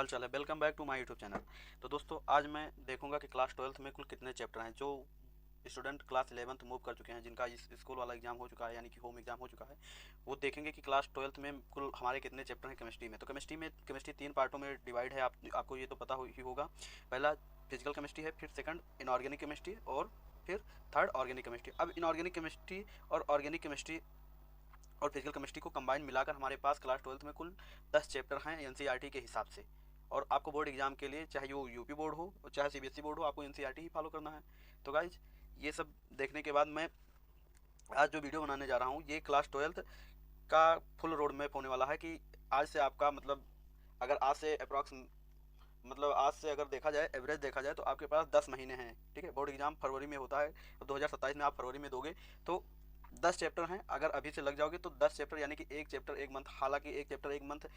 हाल चाल है। Welcome back to my YouTube channel. तो दोस्तों आज मैं देखूंगा कि क्लास 12th में कुल कितने चैप्टर हैं। जो स्टूडेंट क्लास 11th मूव कर चुके हैं, जिनका इस स्कूल वाला एग्जाम हो चुका है यानी कि होम एग्जाम हो चुका है, वो देखेंगे कि क्लास 12th में कुल हमारे कितने चैप्टर हैं केमिस्ट्री में। तो केमिस्ट्री 3 पार्टों में डिवाइड है। आपको ये तो पता ही होगा। पहला फिजिकल केमिस्ट्री है, फिर सेकंड इनऑर्गेनिक केमिस्ट्री और फिर थर्ड ऑर्गेनिक केमिस्ट्री। अब इनऑर्गेनिक केमिस्ट्री और ऑर्गेनिक केमिस्ट्री और फिजिकल केमिस्ट्री को कंबाइन मिलाकर हमारे पास क्लास 12th में कुल 10 चैप्टर हैं एनसीईआरटी के हिसाब से। और आपको बोर्ड एग्जाम के लिए, चाहे वो यूपी बोर्ड हो और चाहे सीबीएसई बोर्ड हो, आपको एनसीईआरटी ही फॉलो करना है। तो गाइज, ये सब देखने के बाद मैं आज जो वीडियो बनाने जा रहा हूँ, ये क्लास 12th का फुल रोड मैप होने वाला है। कि आज से आपका मतलब, अगर आज से अप्रॉक्स मतलब आज से अगर देखा जाए, एवरेज देखा जाए, तो आपके पास 10 महीने हैं। ठीक है, बोर्ड एग्जाम फरवरी में होता है, तो 2027 में आप फरवरी में दोगे। तो 10 चैप्टर हैं। अगर अभी से लग जाओगे तो 10 चैप्टर यानी कि एक चैप्टर एक मंथ। हालांकि एक चैप्टर एक मंथ,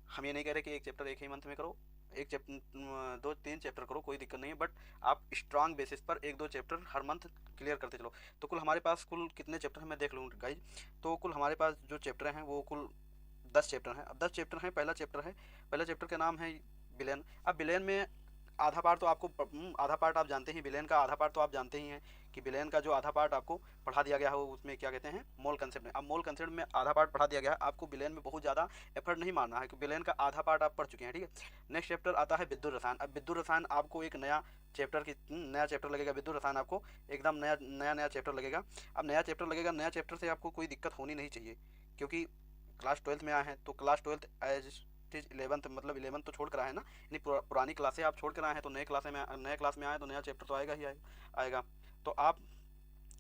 हम ये नहीं कह रहे कि एक चैप्टर एक ही मंथ में करो। एक चैप्टर 2-3 चैप्टर करो, कोई दिक्कत नहीं है, बट आप स्ट्रांग बेसिस पर 1-2 चैप्टर हर मंथ क्लियर करते चलो। तो कुल हमारे पास कुल कितने चैप्टर हैं मैं देख लूँ गाइज। तो कुल हमारे पास जो चैप्टर हैं वो कुल 10 चैप्टर हैं। अब 10 चैप्टर हैं। पहला चैप्टर का नाम है विलेन। अब विलेन में आधा पार्ट तो आपको आधा पार्ट आप जानते ही, विलेन का आधा पार्ट तो आप जानते ही हैं कि विलेन का जो आधा पार्ट आपको पढ़ा दिया गया हो, उसमें क्या कहते हैं, मोल कंसेप्ट में। अब मोल कंसेप्ट में आधा पार्ट पढ़ा दिया गया है, आपको विलेन में बहुत ज़्यादा एफर्ट नहीं मारना है, क्योंकि विलेन का आधा पार्ट आप पढ़ चुके हैं। ठीक है, नेक्स्ट चैप्टर आता है विद्युत रसायन। अब विद्युत रसायन आपको एक नया चैप्टर लगेगा। विद्युत रसायन आपको एकदम नया चैप्टर लगेगा। अब नया चैप्टर लगेगा, नया चैप्टर से आपको कोई दिक्कत होनी नहीं चाहिए, क्योंकि क्लास 12th में आए हैं। तो class 12th as is 11th, मतलब 11th तो छोड़ कर आए हैं ना, यानी पुरानी क्लासें आप छोड़ कर आए हैं। तो नए क्लास में आए तो नया चैप्टर तो आएगा ही आएगा। तो आप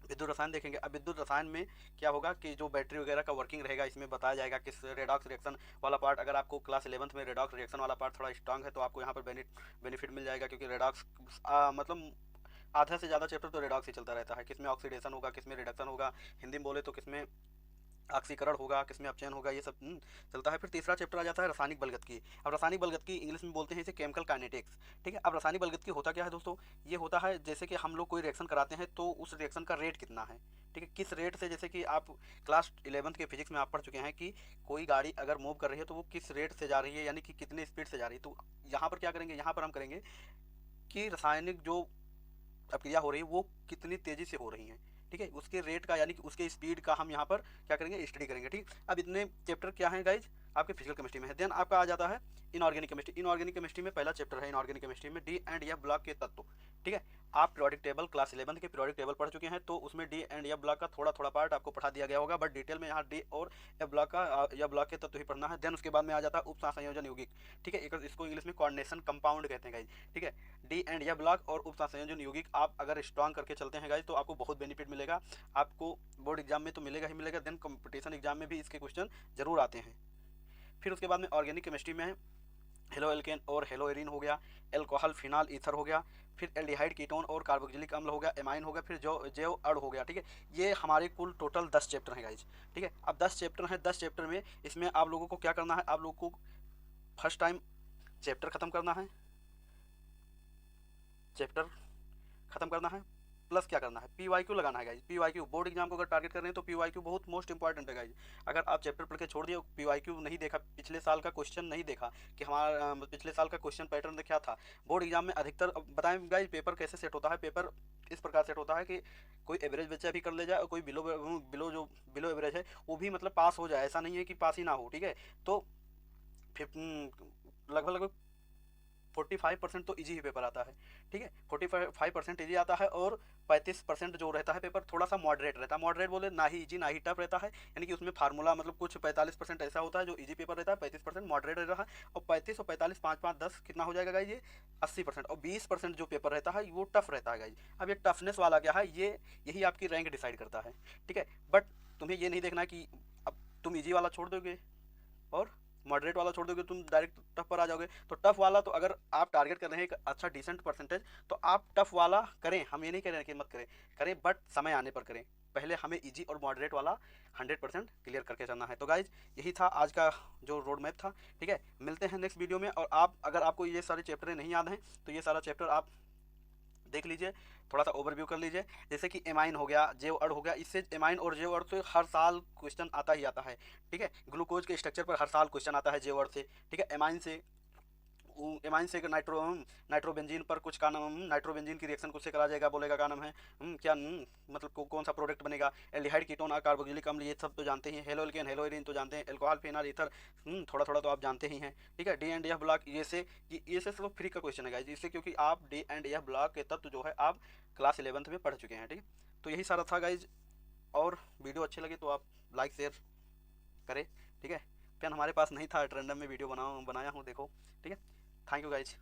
विद्युत रसायन देखेंगे। अब विद्युत रसायन में क्या होगा कि जो बैटरी वगैरह का वर्किंग रहेगा, इसमें बताया जाएगा किस रेडॉक्स रिएक्शन वाला पार्ट। अगर आपको क्लास 11th में रेडॉक्स रिएक्शन वाला पार्ट थोड़ा स्ट्रांग है, तो आपको यहाँ पर बेनिफिट मिल जाएगा, क्योंकि रेडॉक्स मतलब आधा से ज़्यादा चैप्टर तो रेडॉक्स ही चलता रहता है। किसमें ऑक्सीडेशन होगा, किसमें रिडक्शन होगा, हिंदी में बोले तो किसमें ऑक्सीकरण होगा, किसमें अपचयन होगा, ये सब चलता है। फिर तीसरा चैप्टर आ जाता है रासायनिक बलगतकी। अब रासायनिक बलगतकी इंग्लिश में बोलते हैं इसे केमिकल काइनेटिक्स। ठीक है, अब रासायनिक बलगतकी होता क्या है दोस्तों, ये होता है जैसे कि हम लोग कोई रिएक्शन कराते हैं तो उस रिएक्शन का रेट कितना है। ठीक है, किस रेट से, जैसे कि आप क्लास 11th के फिजिक्स में आप पढ़ चुके हैं कि कोई गाड़ी अगर मूव कर रही है तो वो किस रेट से जा रही है, यानी कि कितने स्पीड से जा रही है। तो यहाँ पर क्या करेंगे, यहाँ पर हम करेंगे कि रासायनिक जो प्रक्रिया हो रही है वो कितनी तेज़ी से हो रही है। ठीक है, उसके रेट का यानी कि उसके स्पीड का हम यहाँ पर क्या करेंगे, स्टडी करेंगे। ठीक, अब इतने चैप्टर क्या हैं गाइज आपके फिजिकल केमिस्ट्री में है। देन आपका आ जाता है इनऑर्गेनिक केमिस्ट्री। इनऑर्गेनिक केमिस्ट्री में पहला चैप्टर है इनऑर्गेनिक केमिस्ट्री में डी एंड एफ ब्लॉक के तत्व। ठीक है, आप पीरियोडिक टेबल क्लास 11th के पीरियोडिक टेबल पढ़ चुके हैं, तो उसमें डी एंड एफ ब्लॉक का थोड़ा थोड़ा पार्ट आपको पढ़ा दिया गया होगा, बट डिटेल में यहाँ डी और एफ ब्लॉक का या ब्लॉक के तत्व ही पढ़ना है। देन उसके बाद में आ जाता है उप संयोजन यौगिक। ठीक है, इसको इंग्लिश में कोऑर्डिनेशन कंपाउंड कहते हैं गाइज। ठीक है, डी एंड एफ ब्लॉक और उप संयोजन यौगिक आप अगर स्ट्रॉन्ग करके चलते हैं गाइज, तो आपको बहुत बेनिफिट मिलेगा। आपको बोर्ड एग्जाम में तो मिलेगा ही मिलेगा, देन कंपटीशन एग्जाम में भी इसके क्वेश्चन जरूर आते हैं। फिर उसके बाद में ऑर्गेनिक केमिस्ट्री में हेलो एल्केन और हेलो एरिन हो गया, एल्कोहल फिनाल ईथर हो गया, फिर एल्डिहाइड कीटोन और कार्बोक्सिलिक अम्ल हो गया, एमाइन हो गया, फिर जो जैव अण हो गया। ठीक है, ये हमारे कुल टोटल 10 चैप्टर हैं गाइज। ठीक है, अब 10 चैप्टर हैं। 10 चैप्टर में इसमें आप लोगों को क्या करना है, आप लोगों को फर्स्ट टाइम चैप्टर ख़त्म करना है, चैप्टर खत्म करना है, प्लस क्या करना है, पी वाई क्यू लगाना है guys. P Y Q board exam को अगर टारगेट कर रहे हैं तो पी वाई क्यू बहुत मोस्ट इंपॉर्टेंट है गाइज। अगर आप चैप्टर पढ़ के छोड़ दिए, पी वाई क्यू नहीं देखा, पिछले साल का क्वेश्चन नहीं देखा कि हमारा पिछले साल का क्वेश्चन पैटर्न क्या था बोर्ड एग्जाम में अधिकतर, बताएं गाइज पेपर कैसे सेट होता है। पेपर इस प्रकार सेट होता है कि कोई एवरेज बच्चा भी कर ले जाए और कोई बिलो एवरेज है वो भी मतलब पास हो जाए, ऐसा नहीं है कि पास ही ना हो। ठीक है, तो लगभग लगभग 45% तो इजी ही पेपर आता है। ठीक है, 45% इजी आता है और 35% जो रहता है पेपर थोड़ा सा मॉडरेट रहता है। मॉडरेट बोले ना ही इजी ना ही टफ रहता है, यानी कि उसमें फार्मूला मतलब कुछ 45% ऐसा होता है जो इजी पेपर रहता है, 35% मॉडरेट रहता है, और 35 और 45 5 5 10 कितना हो जाएगा गाइज, ये 80%। और 20% जो पेपर रहता है वो टफ रहता है गाइज। अब ये टफनेस वाला क्या है, ये यही आपकी रैंक डिसाइड करता है। ठीक है, बट तुम्हें ये नहीं देखना कि अब तुम इजी वाला छोड़ दोगे और मॉडरेट वाला छोड़ दोगे, तुम डायरेक्ट टफ पर आ जाओगे। तो टफ वाला, तो अगर आप टारगेट कर रहे हैं एक अच्छा डिसेंट परसेंटेज, तो आप टफ वाला करें। हम ये नहीं कह रहे हैं कि मत करें, करें बट समय आने पर करें। पहले हमें इजी और मॉडरेट वाला 100% क्लियर करके चलना है। तो गाइज यही था आज का जो रोड मैप था। ठीक है, मिलते हैं नेक्स्ट वीडियो में। और आप अगर आपको ये सारे चैप्टर नहीं याद हैं तो ये सारा चैप्टर आप देख लीजिए, थोड़ा सा ओवरव्यू कर लीजिए। जैसे कि एमाइन हो गया, जेव अण हो गया, इससे एमाइन और जेव अण से हर साल क्वेश्चन आता ही आता है। ठीक है, ग्लूकोज के स्ट्रक्चर पर हर साल क्वेश्चन आता है जेव अण से। ठीक है, एमाइन से एमाइन से नाइट्रोबेंजीन पर कुछ का नाम, नाइट्रोबेंजीन की रिएक्शन कुछ से करा जाएगा, बोलेगा क्या नाम है, क्या मतलब कौन सा प्रोडक्ट बनेगा, एल्डिहाइड कीटोन और कार्बोक्सिलिक अम्ल, ये सब तो जानते ही हैं, हेलो एल्केन हेलो एरीन तो जानते हैं, अल्कोहल फेनॉल ईथर थोड़ा थोड़ा तो आप जानते ही हैं, ठीक है। डी एंड एफ ब्लॉक, ये से सब फ्री का क्वेश्चन है गाइस, इससे क्योंकि आप डी एंड एफ ब्लॉक के तत्व जो है आप क्लास 11th में पढ़ चुके हैं, ठीक है। तो यही सारा था गाइज, और वीडियो अच्छे लगे तो आप लाइक शेयर करें, ठीक है। पेन हमारे पास नहीं था, रैंडम में वीडियो बनाया हूँ, देखो, ठीक है। Thank you guys.